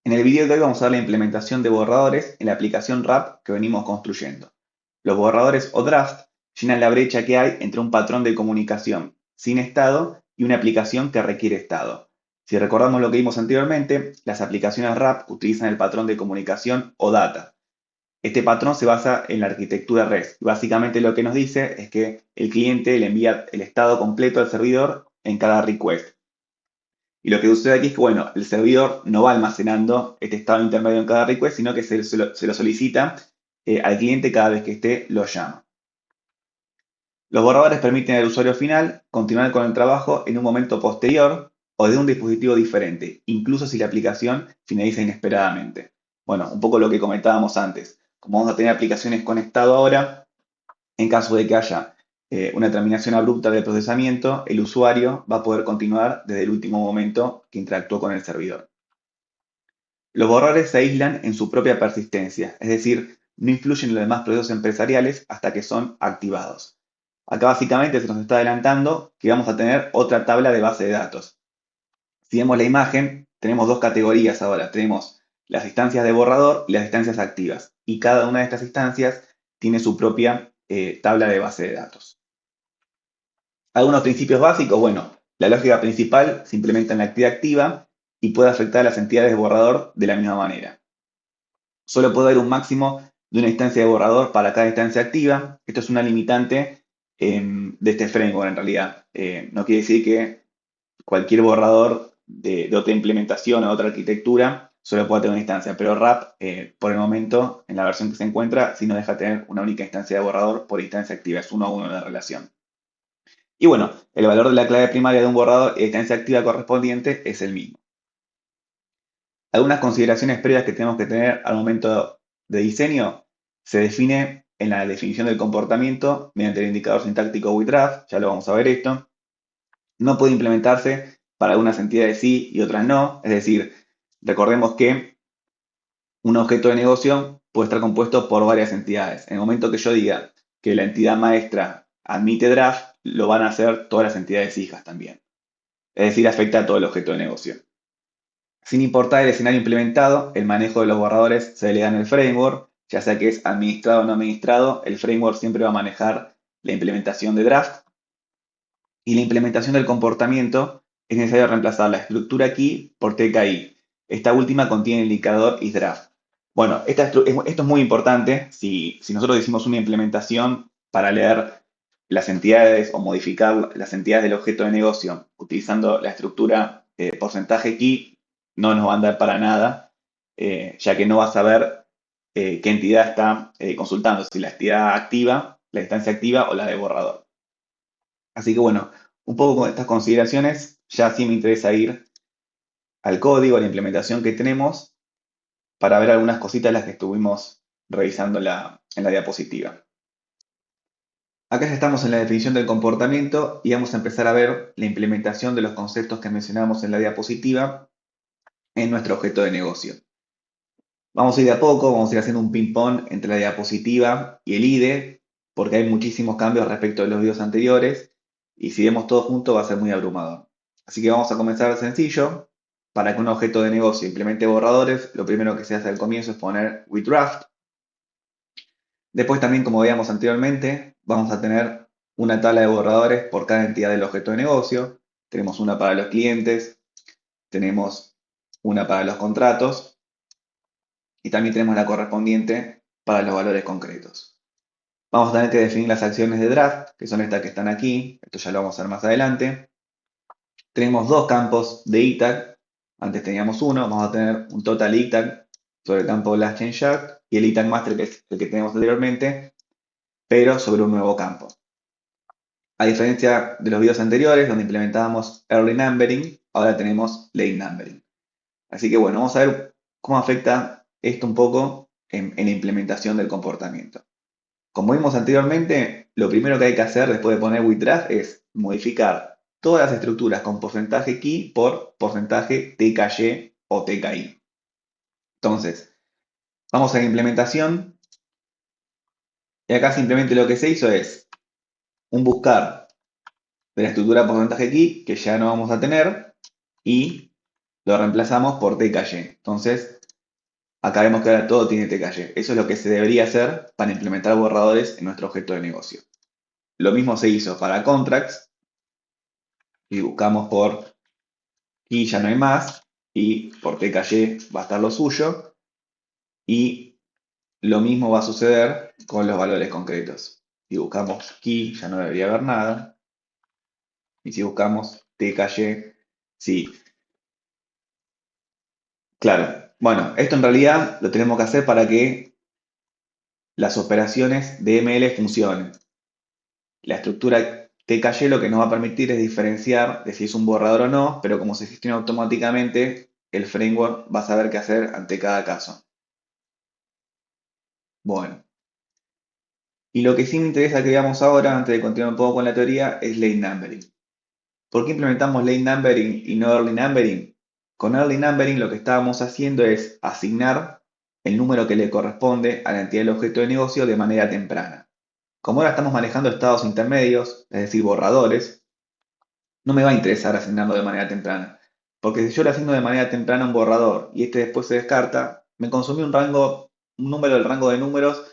En el video de hoy vamos a ver la implementación de borradores en la aplicación RAP que venimos construyendo. Los borradores o draft llenan la brecha que hay entre un patrón de comunicación sin estado y una aplicación que requiere estado. Si recordamos lo que vimos anteriormente, las aplicaciones RAP utilizan el patrón de comunicación o data. Este patrón se basa en la arquitectura REST. Básicamente lo que nos dice es que el cliente le envía el estado completo al servidor en cada request. Y lo que sucede aquí es que, bueno, el servidor no va almacenando este estado intermedio en cada request, sino que se lo solicita al cliente cada vez que éste lo llama. Los borradores permiten al usuario final continuar con el trabajo en un momento posterior o de un dispositivo diferente, incluso si la aplicación finaliza inesperadamente. Bueno, un poco lo que comentábamos antes. Como vamos a tener aplicaciones con estado ahora, en caso de que haya una terminación abrupta del procesamiento, el usuario va a poder continuar desde el último momento que interactuó con el servidor. Los borradores se aíslan en su propia persistencia, es decir, no influyen en los demás procesos empresariales hasta que son activados. Acá básicamente se nos está adelantando que vamos a tener otra tabla de base de datos. Si vemos la imagen, tenemos dos categorías ahora. Tenemos las instancias de borrador y las instancias activas. Y cada una de estas instancias tiene su propia tabla de base de datos. Algunos principios básicos, bueno, la lógica principal se implementa en la actividad activa y puede afectar a las entidades de borrador de la misma manera. Solo puede haber un máximo de una instancia de borrador para cada instancia activa. Esto es una limitante de este framework en realidad. No quiere decir que cualquier borrador de otra implementación o otra arquitectura solo pueda tener una instancia, pero RAP, por el momento, en la versión que se encuentra, sí nos deja tener una única instancia de borrador por instancia activa, es uno a uno la relación. Y bueno, el valor de la clave primaria de un borrador y la instancia activa correspondiente es el mismo. Algunas consideraciones previas que tenemos que tener al momento de diseño se define en la definición del comportamiento mediante el indicador sintáctico WithDraft, ya lo vamos a ver esto. No puede implementarse para algunas entidades sí y otras no, es decir, recordemos que un objeto de negocio puede estar compuesto por varias entidades. En el momento que yo diga que la entidad maestra admite draft, lo van a hacer todas las entidades hijas también. Es decir, afecta a todo el objeto de negocio. Sin importar el escenario implementado, el manejo de los borradores se delega en el framework, ya sea que es administrado o no administrado, el framework siempre va a manejar la implementación de draft. Y la implementación del comportamiento es necesario reemplazar la estructura key por TKI. Esta última contiene el indicador isDraft. Bueno, esto es muy importante. Si nosotros hicimos una implementación para leer las entidades o modificar las entidades del objeto de negocio utilizando la estructura porcentaje key, no nos va a andar para nada, ya que no va a saber qué entidad está consultando, si la entidad activa, la instancia activa o la de borrador. Así que bueno, un poco con estas consideraciones, ya sí me interesa ir al código, a la implementación que tenemos, para ver algunas cositas las que estuvimos revisando en la diapositiva. Acá ya estamos en la definición del comportamiento y vamos a empezar a ver la implementación de los conceptos que mencionamos en la diapositiva en nuestro objeto de negocio. Vamos a ir de a poco, vamos a ir haciendo un ping-pong entre la diapositiva y el IDE, porque hay muchísimos cambios respecto de los videos anteriores, y si vemos todo junto va a ser muy abrumador. Así que vamos a comenzar sencillo. Para que un objeto de negocio implemente borradores, lo primero que se hace al comienzo es poner WithDraft. Después también, como veíamos anteriormente, vamos a tener una tabla de borradores por cada entidad del objeto de negocio. Tenemos una para los clientes, tenemos una para los contratos, y también tenemos la correspondiente para los valores concretos. Vamos a tener que definir las acciones de draft, que son estas que están aquí. Esto ya lo vamos a ver más adelante. Tenemos dos campos de ITAG. Antes teníamos uno. Vamos a tener un total ITAG sobre el campo Last Change Chart y el ITAG Master, que es el que tenemos anteriormente, pero sobre un nuevo campo. A diferencia de los videos anteriores, donde implementábamos Early Numbering, ahora tenemos Late Numbering. Así que bueno, vamos a ver cómo afecta esto un poco en la implementación del comportamiento. Como vimos anteriormente, lo primero que hay que hacer después de poner WithDraft es modificar todas las estructuras con porcentaje key por porcentaje TKY o TKI. Entonces, vamos a la implementación y acá simplemente lo que se hizo es un buscar de la estructura porcentaje key que ya no vamos a tener y lo reemplazamos por TKY. Entonces, acá vemos que ahora todo tiene TKY. Eso es lo que se debería hacer para implementar borradores en nuestro objeto de negocio. Lo mismo se hizo para contracts, y buscamos por key ya no hay más, y por TKY va a estar lo suyo, y lo mismo va a suceder con los valores concretos. Si buscamos key ya no debería haber nada, y si buscamos TKY, sí. Claro, bueno, esto en realidad lo tenemos que hacer para que las operaciones de ML funcionen. La estructura TKY lo que nos va a permitir es diferenciar de si es un borrador o no, pero como se gestiona automáticamente, el framework va a saber qué hacer ante cada caso. Bueno, y lo que sí me interesa que veamos ahora, antes de continuar un poco con la teoría, es late numbering. ¿Por qué implementamos late numbering y no early numbering? Con early numbering lo que estábamos haciendo es asignar el número que le corresponde a la entidad del objeto de negocio de manera temprana. Como ahora estamos manejando estados intermedios, es decir, borradores, no me va a interesar asignarlo de manera temprana. Porque si yo lo asigno de manera temprana a un borrador y este después se descarta, me consumí un número del rango de números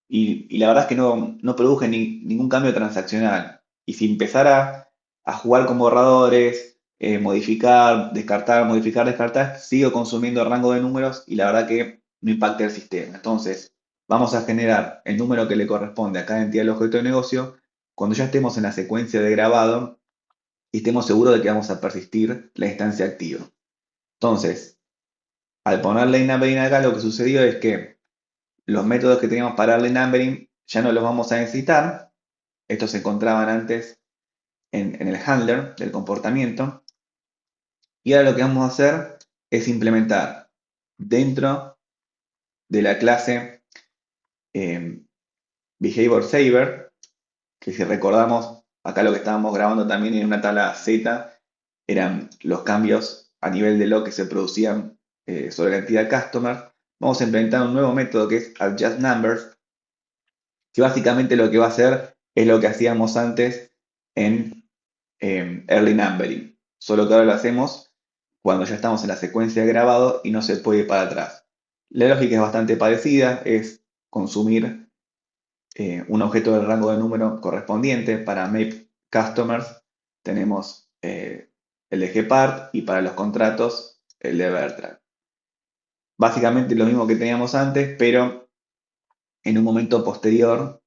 y la verdad es que no produje ningún cambio transaccional. Y si empezara a jugar con borradores, modificar, descartar, descartar, sigo consumiendo el rango de números y la verdad que no impacta el sistema. Entonces, vamos a generar el número que le corresponde a cada entidad del objeto de negocio cuando ya estemos en la secuencia de grabado y estemos seguros de que vamos a persistir la instancia activa. Entonces, al ponerle numbering acá, lo que sucedió es que los métodos que teníamos para darle numbering ya no los vamos a necesitar. Estos se encontraban antes en el handler del comportamiento. Y ahora lo que vamos a hacer es implementar dentro de la clase eh, Behavior Saver, que si recordamos, acá lo que estábamos grabando también en una tabla Z eran los cambios a nivel de lo que se producían sobre la entidad Customer. Vamos a implementar un nuevo método que es Adjust Numbers, que básicamente lo que va a hacer es lo que hacíamos antes en Early Numbering, solo que ahora lo hacemos cuando ya estamos en la secuencia de grabado y no se puede ir para atrás. La lógica es bastante parecida, es consumir un objeto del rango de número correspondiente. Para Map Customers tenemos el de Gepard y para los contratos el de Bertrand. Básicamente lo mismo que teníamos antes, pero en un momento posterior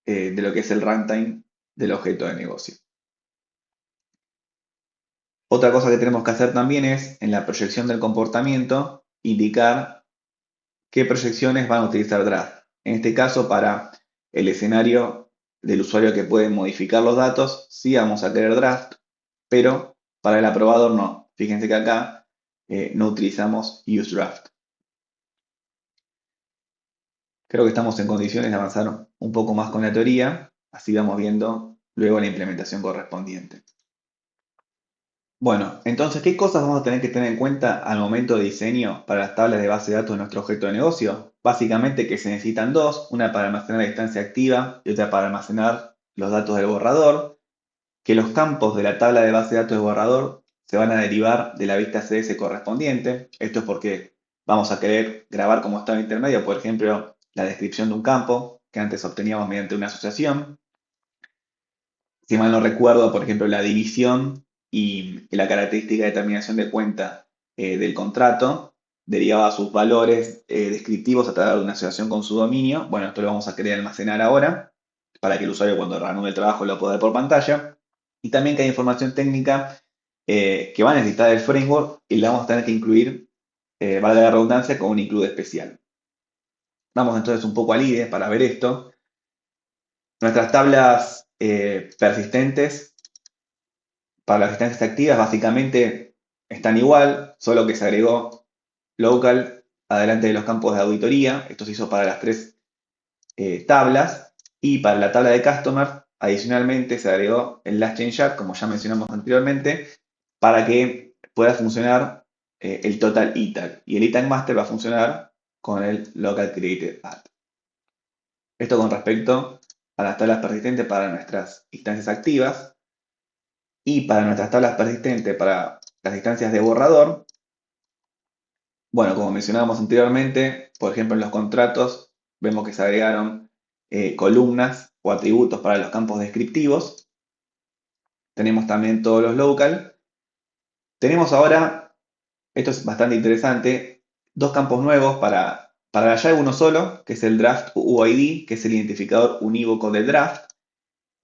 de lo que es el runtime del objeto de negocio. Otra cosa que tenemos que hacer también es, en la proyección del comportamiento, indicar qué proyecciones van a utilizar Draft. En este caso, para el escenario del usuario que puede modificar los datos, sí vamos a querer Draft, pero para el aprobador no. Fíjense que acá no utilizamos useDraft. Creo que estamos en condiciones de avanzar un poco más con la teoría, así vamos viendo luego la implementación correspondiente. Bueno, entonces, ¿qué cosas vamos a tener que tener en cuenta al momento de diseño para las tablas de base de datos de nuestro objeto de negocio? Básicamente que se necesitan dos, una para almacenar la instancia activa y otra para almacenar los datos del borrador, que los campos de la tabla de base de datos del borrador se van a derivar de la vista CS correspondiente. Esto es porque vamos a querer grabar como estado intermedio, por ejemplo, la descripción de un campo que antes obteníamos mediante una asociación. Si mal no recuerdo, por ejemplo, la división y la característica de determinación de cuenta del contrato derivaba sus valores descriptivos a través de una asociación con su dominio. Bueno, esto lo vamos a querer almacenar ahora para que el usuario cuando reanude el trabajo lo pueda ver por pantalla. Y también que hay información técnica que va a necesitar el framework y la vamos a tener que incluir, valga la redundancia, con un include especial. Vamos entonces un poco al IDE para ver esto. Nuestras tablas persistentes para las instancias activas básicamente están igual, solo que se agregó local adelante de los campos de auditoría. Esto se hizo para las tres tablas. Y para la tabla de customer, adicionalmente se agregó el last change add, como ya mencionamos anteriormente, para que pueda funcionar el total ETAG. Y el ETAG master va a funcionar con el local created add. Esto con respecto a las tablas persistentes para nuestras instancias activas. Y para nuestras tablas persistentes, para las instancias de borrador, Bueno, como mencionábamos anteriormente, por ejemplo, en los contratos vemos que se agregaron columnas o atributos para los campos descriptivos. Tenemos también todos los local. Tenemos ahora, esto es bastante interesante, dos campos nuevos para ya uno solo, que es el Draft UID, que es el identificador unívoco del draft.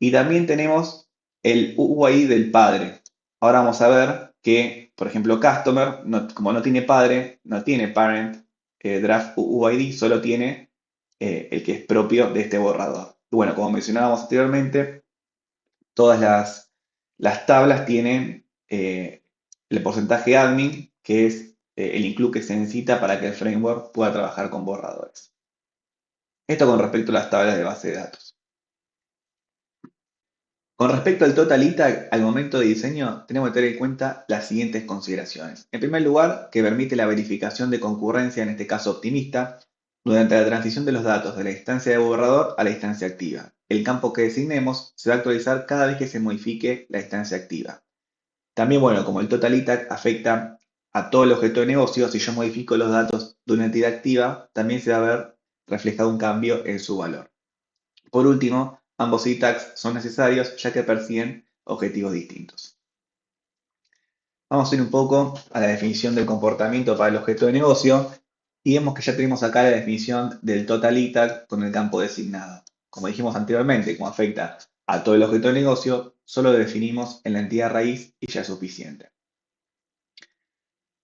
Y también tenemos el UID del padre. Ahora vamos a ver que, por ejemplo, Customer, como no tiene padre, no tiene parent draft UID, solo tiene el que es propio de este borrador. Bueno, como mencionábamos anteriormente, todas las tablas tienen el porcentaje admin, que es el include que se necesita para que el framework pueda trabajar con borradores. Esto con respecto a las tablas de base de datos. Con respecto al Total ITAG, al momento de diseño, tenemos que tener en cuenta las siguientes consideraciones. En primer lugar, que permite la verificación de concurrencia, en este caso optimista, durante la transición de los datos de la instancia de borrador a la instancia activa. El campo que designemos se va a actualizar cada vez que se modifique la instancia activa. También, bueno, como el Total ITAG afecta a todo el objeto de negocio, si yo modifico los datos de una entidad activa, también se va a ver reflejado un cambio en su valor. Por último, ambos syntax son necesarios ya que persiguen objetivos distintos. Vamos a ir un poco a la definición del comportamiento para el objeto de negocio y vemos que ya tenemos acá la definición del total ITAG con el campo designado. Como dijimos anteriormente, como afecta a todo el objeto de negocio, solo lo definimos en la entidad raíz y ya es suficiente.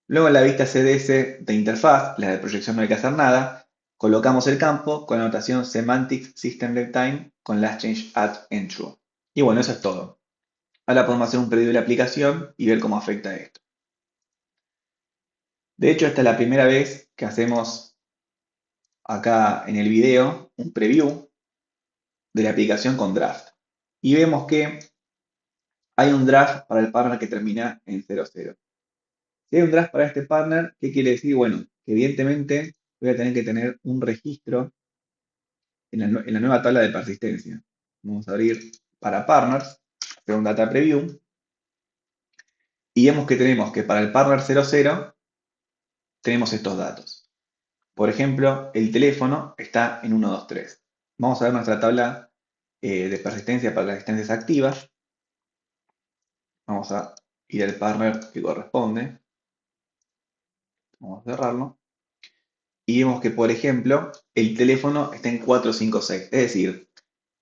Luego en la vista CDS de interfaz, la de proyección no hay que hacer nada, colocamos el campo con la notación semantics system time con last change at en true. Y bueno, eso es todo. Ahora podemos hacer un preview de la aplicación y ver cómo afecta esto. De hecho, esta es la primera vez que hacemos acá en el video un preview de la aplicación con draft. Y vemos que hay un draft para el partner que termina en 00. Si hay un draft para este partner, ¿qué quiere decir? Bueno, que evidentemente voy a tener que tener un registro en la nueva tabla de persistencia. Vamos a abrir para partners, hacer un data preview, y vemos que tenemos que para el partner 00 tenemos estos datos. Por ejemplo, el teléfono está en 123. Vamos a ver nuestra tabla de persistencia para las instancias activas. Vamos a ir al partner que corresponde. Vamos a cerrarlo. Y vemos que, por ejemplo, el teléfono está en 456. Es decir,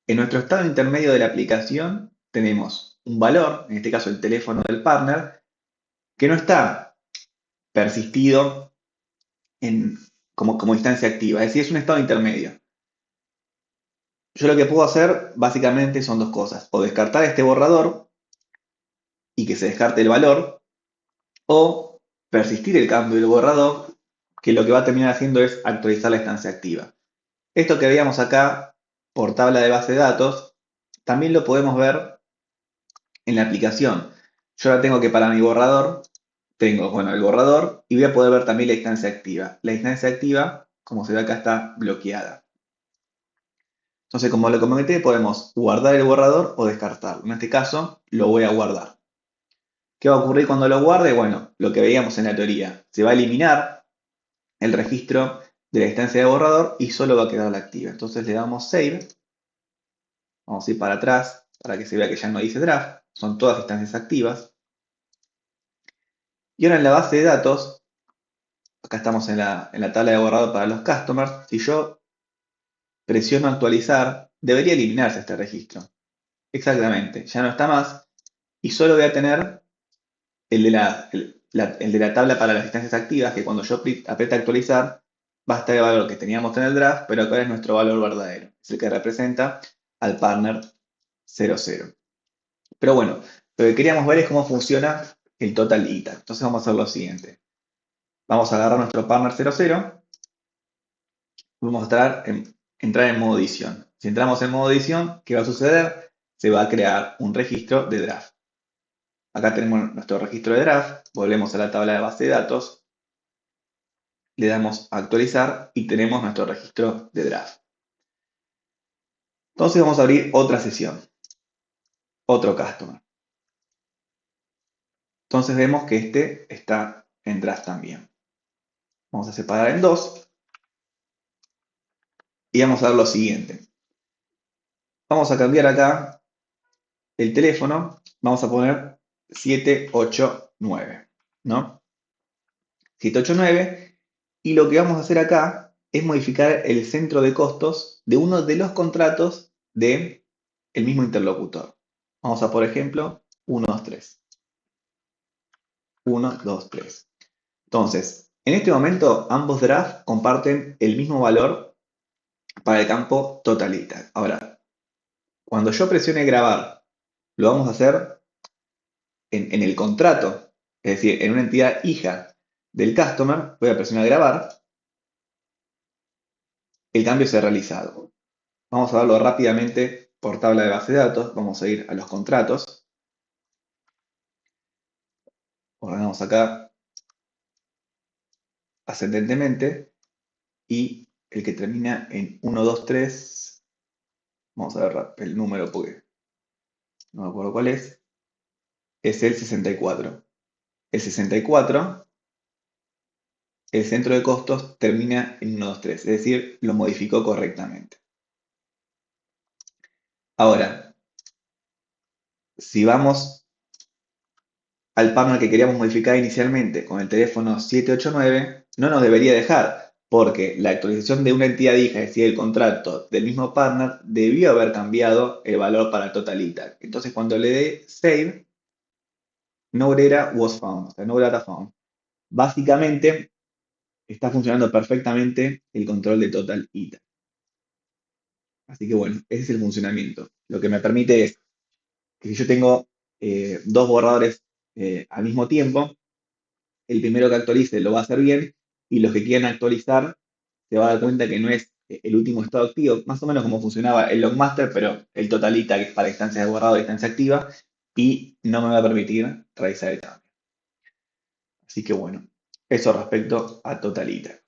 en nuestro estado intermedio de la aplicación tenemos un valor, en este caso el teléfono del partner, que no está persistido como instancia activa. Es decir, es un estado intermedio. Yo lo que puedo hacer básicamente son dos cosas. O descartar este borrador y que se descarte el valor, o persistir el cambio del borrador, que lo que va a terminar haciendo es actualizar la instancia activa. Esto que veíamos acá por tabla de base de datos, también lo podemos ver en la aplicación. Yo ahora tengo que para mi borrador, tengo, bueno, el borrador y voy a poder ver también la instancia activa. La instancia activa, como se ve acá, está bloqueada. Entonces, como lo comenté, podemos guardar el borrador o descartarlo. En este caso, lo voy a guardar. ¿Qué va a ocurrir cuando lo guarde? Bueno, lo que veíamos en la teoría. Se va a eliminar el registro de la instancia de borrador y solo va a quedar la activa. Entonces le damos Save. Vamos a ir para atrás para que se vea que ya no dice Draft. Son todas instancias activas. Y ahora en la base de datos, acá estamos en la tabla de borrador para los customers. Si yo presiono actualizar, debería eliminarse este registro. Exactamente, ya no está más. Y solo voy a tener el de la tabla para las instancias activas, que cuando yo apriete actualizar, va a estar el valor que teníamos en el draft, pero acá es nuestro valor verdadero. Es el que representa al partner 00. Pero bueno, lo que queríamos ver es cómo funciona el total ITA. Entonces vamos a hacer lo siguiente. Vamos a agarrar nuestro partner 00. Vamos a entrar en modo edición. Si entramos en modo edición, ¿qué va a suceder? Se va a crear un registro de draft. Acá tenemos nuestro registro de draft, volvemos a la tabla de base de datos, le damos a actualizar y tenemos nuestro registro de draft. Entonces vamos a abrir otra sesión, otro customer. Entonces vemos que este está en draft también. Vamos a separar en dos y vamos a ver lo siguiente. Vamos a cambiar acá el teléfono, vamos a poner 789, ¿no? 789, y lo que vamos a hacer acá es modificar el centro de costos de uno de los contratos del mismo interlocutor. Vamos a, por ejemplo, 1, 2, 3. 1, 2, 3. Entonces, en este momento ambos drafts comparten el mismo valor para el campo totalita. Ahora, cuando yo presione grabar, lo vamos a hacer en el contrato, es decir, en una entidad hija del customer, voy a presionar grabar, el cambio se ha realizado. Vamos a verlo rápidamente por tabla de base de datos, vamos a ir a los contratos, ordenamos acá ascendentemente y el que termina en 1, 2, 3, vamos a ver el número porque no me acuerdo cuál es el 64. El 64, el centro de costos termina en 1, 2, 3, es decir, lo modificó correctamente. Ahora, si vamos al partner que queríamos modificar inicialmente con el teléfono 789, no nos debería dejar, porque la actualización de una entidad hija, es decir, el contrato del mismo partner, debió haber cambiado el valor para Totalita. Entonces, cuando le dé Save, no data was found, o sea, no data found. Básicamente, está funcionando perfectamente el control de Totalita. Así que bueno, ese es el funcionamiento. Lo que me permite es que si yo tengo dos borradores al mismo tiempo, el primero que actualice lo va a hacer bien y los que quieran actualizar se va a dar cuenta que no es el último estado activo, más o menos como funcionaba el logmaster, pero el totalita que es para instancias de borrado y instancia activa, y no me va a permitir realizar el cambio. Así que bueno, eso respecto a totalita.